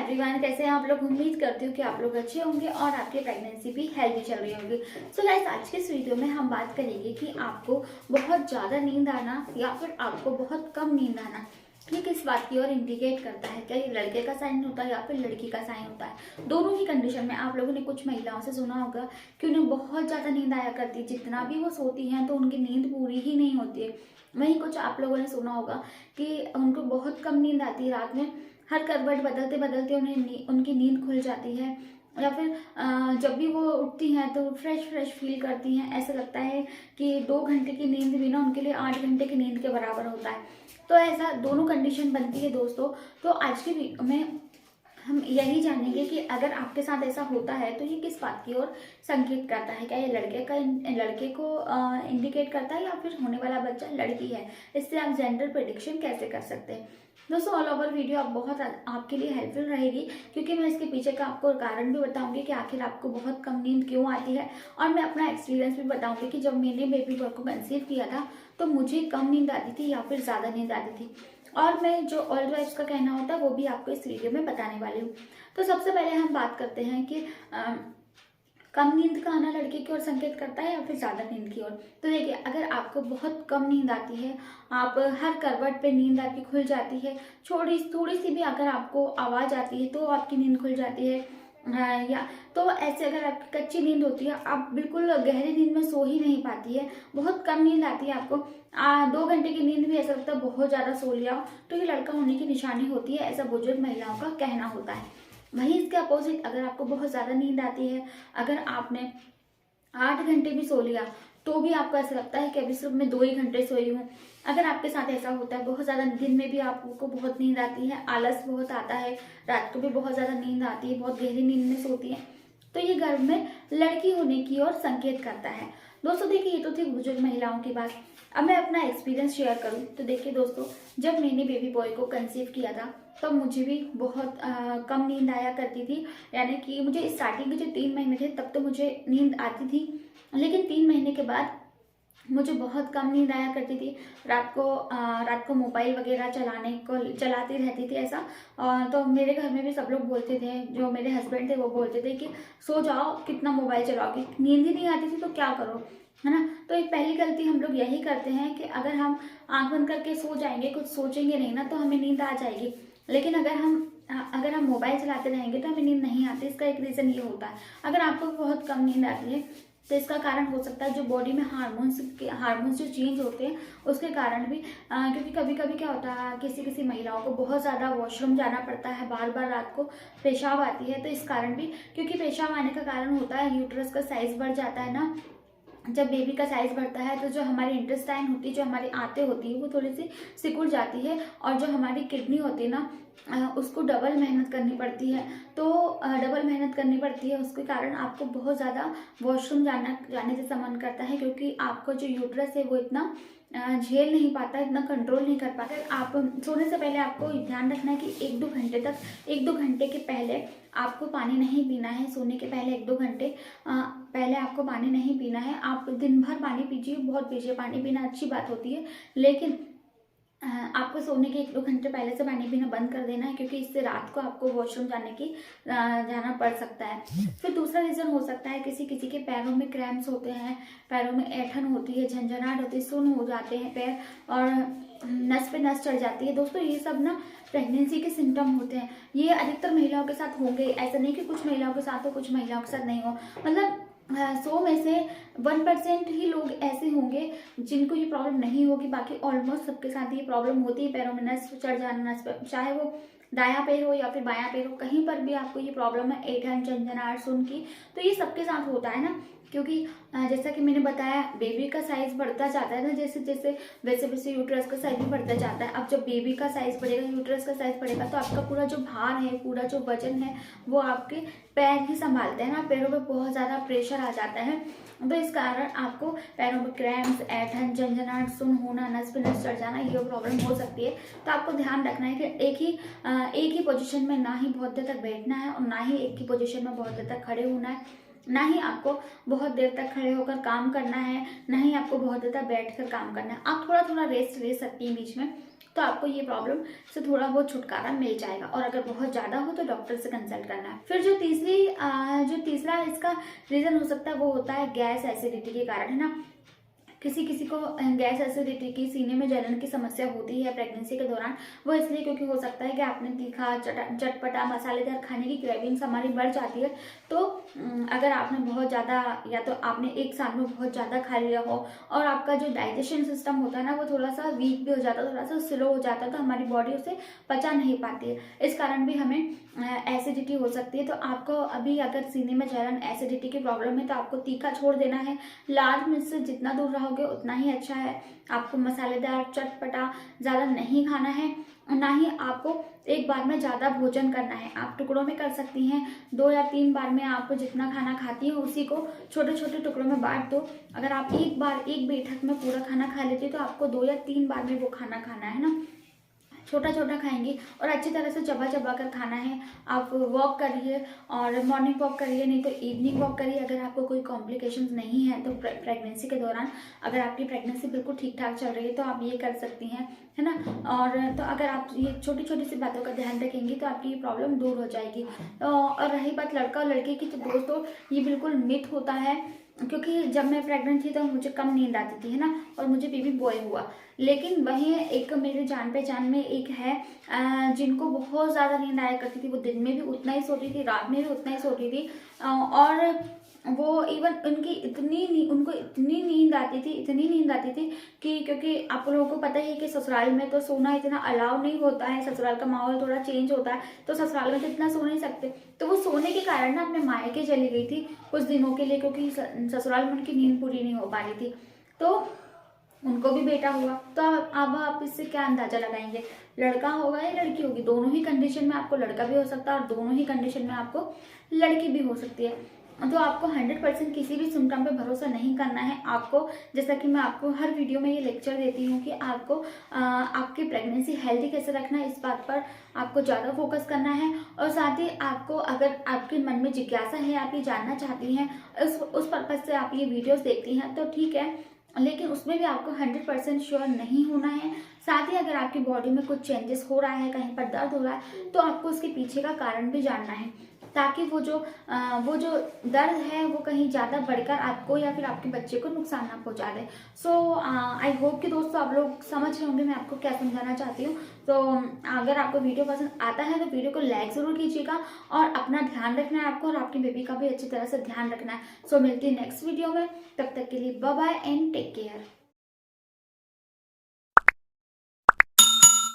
Everyone, कैसे हैं आप लोग। उम्मीद करती हूँ कि आप लोग अच्छे होंगे और आपकी प्रेगनेंसी भी हेल्दी चल रही होगी। सो गाइस, आज के इस वीडियो में हम बात करेंगे कि आपको बहुत ज़्यादा नींद आना या फिर आपको बहुत कम नींद आना ये किस बात की ओर इंडिकेट करता है। क्या ये लड़के का साइन होता है या फिर लड़की का साइन होता है। दोनों ही कंडीशन में आप लोगों ने कुछ महिलाओं से सुना होगा कि उन्हें बहुत ज़्यादा नींद आया करती है, जितना भी वो सोती हैं तो उनकी नींद पूरी ही नहीं होती है। वहीं कुछ आप लोगों ने सुना होगा कि उनको बहुत कम नींद आती है, रात में हर करवट बदलते बदलते उनकी नींद खुल जाती है, या फिर जब भी वो उठती हैं तो फ्रेश फ्रेश फील करती हैं। ऐसा लगता है कि 2 घंटे की नींद भी ना उनके लिए 8 घंटे की नींद के बराबर होता है। तो ऐसा दोनों कंडीशन बनती है दोस्तों। तो आज की वीडियो में हम यही जानेंगे कि अगर आपके साथ ऐसा होता है तो ये किस बात की ओर संकेत करता है। क्या ये लड़के को इंडिकेट करता है या फिर होने वाला बच्चा लड़की है। इससे आप जेंडर प्रेडिक्शन कैसे कर सकते हैं। दोस्तों, ऑल ओवर वीडियो बहुत आपके लिए हेल्पफुल रहेगी, क्योंकि मैं इसके पीछे का आपको कारण भी बताऊंगी कि आखिर आपको बहुत कम नींद क्यों आती है, और मैं अपना एक्सपीरियंस भी बताऊंगी कि जब मैंने बेबी बॉय को कंसीव किया था तो मुझे कम नींद आती थी या फिर ज़्यादा नींद आती थी, और मैं जो ऑल वाइफ्स का कहना होता है वो भी आपको इस वीडियो में बताने वाली हूँ। तो सबसे पहले हम बात करते हैं कि कम नींद का आना लड़के की ओर संकेत करता है या फिर ज़्यादा नींद की ओर। तो देखिए, अगर आपको बहुत कम नींद आती है, आप हर करवट पे नींद आपकी खुल जाती है, थोड़ी सी भी अगर आपको आवाज़ आती है तो आपकी नींद खुल जाती है, या तो ऐसे अगर आपकी कच्ची नींद होती है, आप बिल्कुल गहरी नींद में सो ही नहीं पाती है, बहुत कम नींद आती है आपको, 2 घंटे की नींद भी ऐसा लगता है बहुत ज़्यादा सो लिया हो, तो ये लड़का होने की निशानी होती है, ऐसा बुजुर्ग महिलाओं का कहना होता है। वहीं इसके अपोजिट, अगर आपको बहुत ज़्यादा नींद आती है, अगर आपने 8 घंटे भी सो लिया तो भी आपको ऐसा लगता है कि अभी सिर्फ मैं 2 ही घंटे सोई हूँ। अगर आपके साथ ऐसा होता है, बहुत ज़्यादा दिन में भी आपको बहुत नींद आती है, आलस बहुत आता है, रात को भी बहुत ज़्यादा नींद आती है, बहुत गहरी नींद में सोती है, तो ये गर्भ में लड़की होने की ओर संकेत करता है। दोस्तों देखिए, ये तो थी बुजुर्ग महिलाओं की बात। अब मैं अपना एक्सपीरियंस शेयर करूं तो देखिए दोस्तों, जब मैंने बेबी बॉय को कंसीव किया था तब मुझे भी बहुत कम नींद आया करती थी। यानी कि मुझे स्टार्टिंग के जो 3 महीने थे तब तो मुझे नींद आती थी, लेकिन 3 महीने के बाद मुझे बहुत कम नींद आया करती थी। रात को मोबाइल वगैरह चलाती रहती थी ऐसा। तो मेरे घर में भी सब लोग बोलते थे, जो मेरे हस्बैंड थे वो बोलते थे कि सो जाओ, कितना मोबाइल चलाओगी, नींद ही नहीं आती थी तो क्या करो, है ना। तो एक पहली गलती हम लोग यही करते हैं कि अगर हम आंख बंद करके सो जाएंगे, कुछ सोचेंगे नहीं ना, तो हमें नींद आ जाएगी। लेकिन अगर हम मोबाइल चलाते रहेंगे तो हमें नींद नहीं आती। इसका एक रीज़न ये होता है। अगर आपको बहुत कम नींद आती है तो इसका कारण हो सकता है जो बॉडी में हार्मोन्स जो चेंज होते हैं उसके कारण भी, क्योंकि कभी कभी क्या होता है, किसी महिलाओं को बहुत ज़्यादा वॉशरूम जाना पड़ता है, बार बार रात को पेशाब आती है, तो इस कारण भी, क्योंकि पेशाब आने का कारण होता है यूट्रस का साइज बढ़ जाता है ना। जब बेबी का साइज बढ़ता है तो जो हमारी इंटेस्टाइन होती है, जो हमारी आंतें होती है, वो थोड़ी सी सिकुड़ जाती है, और जो हमारी किडनी होती है ना, उसको डबल मेहनत करनी पड़ती है। तो डबल मेहनत करनी पड़ती है, उसके कारण आपको बहुत ज़्यादा वॉशरूम जाने से मन करता है, क्योंकि आपको जो यूट्रस है वो इतना झेल नहीं पाता, इतना कंट्रोल नहीं कर पाता। आप सोने से पहले आपको ध्यान रखना है कि 1-2 घंटे के पहले आपको पानी नहीं पीना है। सोने के पहले 1-2 घंटे पहले आपको पानी नहीं पीना है। आप दिन भर पानी पीजिए, बहुत पीजिए, पानी पीना अच्छी बात होती है, लेकिन आपको सोने के 1-2 घंटे पहले से पानी पीना बंद कर देना है, क्योंकि इससे रात को आपको वॉशरूम जाना पड़ सकता है। फिर दूसरा रीज़न हो सकता है, किसी के पैरों में क्रैम्प्स होते हैं, पैरों में ऐंठन होती है, झंझनाहट होती है, सुन्न हो जाते हैं पैर, और नस पे नस चढ़ जाती है। दोस्तों, ये सब ना प्रेगनेंसी के सिम्टम होते हैं। ये अधिकतर महिलाओं के साथ होंगे, ऐसा नहीं कि कुछ महिलाओं के साथ हो, कुछ महिलाओं के साथ नहीं हो। मतलब 100 में से 1% ही लोग ऐसे होंगे जिनको ये प्रॉब्लम नहीं होगी, बाकी ऑलमोस्ट सबके साथ ये प्रॉब्लम होती है। पैरों में नस चढ़ जाना, चाहे वो दायां पैर हो या फिर बायां पैर हो, कहीं पर भी आपको ये प्रॉब्लम है, ऐंठन, झंझनाहट, सुन की, तो ये सबके साथ होता है ना। क्योंकि जैसा कि मैंने बताया, बेबी का साइज बढ़ता जाता है ना, वैसे वैसे यूट्रस का साइज भी बढ़ता जाता है। अब जब बेबी का साइज बढ़ेगा, यूट्रस का साइज बढ़ेगा, तो आपका पूरा जो भार है, पूरा जो वजन है, वो आपके पैर ही संभालते हैं ना। पैरों पे बहुत ज़्यादा प्रेशर आ जाता है, तो इस कारण आपको पैरों में क्रैम्प्स, ऐंठन, झंझनाहट, सुन्न होना, नस पे नस चढ़ जाना, ये प्रॉब्लम हो सकती है। तो आपको ध्यान रखना है कि एक ही पोजीशन में ना ही बहुत देर तक बैठना है, और ना ही एक ही पोजीशन में बहुत देर तक खड़े होना है। ना ही आपको बहुत देर तक खड़े होकर काम करना है, ना ही आपको बहुत देर तक बैठकर काम करना है। आप थोड़ा थोड़ा रेस्ट ले सकती हैं बीच में, तो आपको ये प्रॉब्लम से थोड़ा बहुत छुटकारा मिल जाएगा। और अगर बहुत ज़्यादा हो तो डॉक्टर से कंसल्ट करना है। फिर जो तीसरा इसका रीज़न हो सकता है वो होता है गैस एसिडिटी के कारण, है ना। किसी किसी को गैस एसिडिटी की, सीने में जलन की समस्या होती है प्रेगनेंसी के दौरान। वो इसलिए क्योंकि हो सकता है कि आपने तीखा, चटपटा, मसालेदार खाने की क्रेविंग्स हमारी बढ़ जाती है। तो अगर आपने बहुत ज़्यादा, या तो आपने एक साल में बहुत ज़्यादा खा लिया हो और आपका जो डाइजेशन सिस्टम होता है ना वो थोड़ा सा वीक भी हो जाता है, थोड़ा सा स्लो हो जाता है, तो हमारी बॉडी उसे पचा नहीं पाती है। इस कारण भी हमें एसिडिटी हो सकती है। तो आपको अभी अगर सीने में जलन, एसिडिटी की प्रॉब्लम है तो आपको तीखा छोड़ देना है। लाल मिर्च से जितना दूर रहोगे उतना ही अच्छा है। आपको मसालेदार, चटपटा ज़्यादा नहीं खाना है, ना ही आपको एक बार में ज़्यादा भोजन करना है। आप टुकड़ों में कर सकती हैं, 2 या 3 बार में आप जितना खाना खाती हैं उसी को छोटे छोटे टुकड़ों में बांट दो। अगर आप एक बैठक में पूरा खाना खा लेती है तो आपको 2 या 3 बार में वो खाना खाना है ना। छोटा छोटा खाएंगे और अच्छी तरह से चबा चबा कर खाना है। आप वॉक करिए, और मॉर्निंग वॉक करिए, नहीं तो इवनिंग वॉक करिए। अगर आपको कोई कॉम्प्लिकेशंस नहीं है तो प्रेगनेंसी के दौरान, अगर आपकी प्रेगनेंसी बिल्कुल ठीक ठाक चल रही है तो आप ये कर सकती हैं, है ना। और तो अगर आप ये छोटी छोटी सी बातों का ध्यान रखेंगी तो आपकी ये प्रॉब्लम दूर हो जाएगी। और रही बात लड़का और लड़की की, तो दोस्तों ये बिल्कुल मिथ होता है, क्योंकि जब मैं प्रेग्नेंट थी तो मुझे कम नींद आती थी, है ना, और मुझे बेबी बॉय हुआ। लेकिन वहीं एक मेरे जान पहचान में एक है जिनको बहुत ज़्यादा नींद आया करती थी। वो दिन में भी उतना ही सोती थी, रात में भी उतना ही सोती थी, और वो इवन उनको इतनी नींद आती थी कि, क्योंकि आप लोगों को पता ही है कि ससुराल में तो सोना इतना अलाउ नहीं होता है। ससुराल का माहौल थोड़ा चेंज होता है, तो ससुराल में तो इतना सो नहीं सकते। तो वो सोने के कारण ना अपने मायके चली गई थी कुछ दिनों के लिए, क्योंकि ससुराल में उनकी नींद पूरी नहीं हो पा रही थी। तो उनको भी बेटा हुआ। तो अब आप इससे क्या अंदाजा लगाएंगे, लड़का होगा या लड़की होगी। दोनों ही कंडीशन में आपको लड़का भी हो सकता है और दोनों ही कंडीशन में आपको लड़की भी हो सकती है। तो आपको 100% किसी भी सिम्टम पे भरोसा नहीं करना है। आपको, जैसा कि मैं आपको हर वीडियो में ये लेक्चर देती हूँ कि आपको आपकी प्रेगनेंसी हेल्दी कैसे रखना है, इस बात पर आपको ज़्यादा फोकस करना है। और साथ ही आपको, अगर आपके मन में जिज्ञासा है, आप ये जानना चाहती हैं, उस पर्पज़ से आप ये वीडियोज़ देखती हैं तो ठीक है, लेकिन उसमें भी आपको 100% श्योर नहीं होना है। साथ ही अगर आपकी बॉडी में कुछ चेंजेस हो रहा है, कहीं पर दर्द हो रहा है, तो आपको उसके पीछे का कारण भी जानना है, ताकि वो जो दर्द है वो कहीं ज़्यादा बढ़कर आपको या फिर आपके बच्चे को नुकसान ना पहुंचा दे। सो आई होप कि दोस्तों आप लोग समझ रहे होंगे मैं आपको क्या समझाना चाहती हूँ। तो अगर आपको वीडियो पसंद आता है तो वीडियो को लाइक ज़रूर कीजिएगा, और अपना ध्यान रखना है आपको, और आपकी बेबी का भी अच्छी तरह से ध्यान रखना है। सो मिलती है नेक्स्ट वीडियो में, तब तक के लिए bye bye and take care.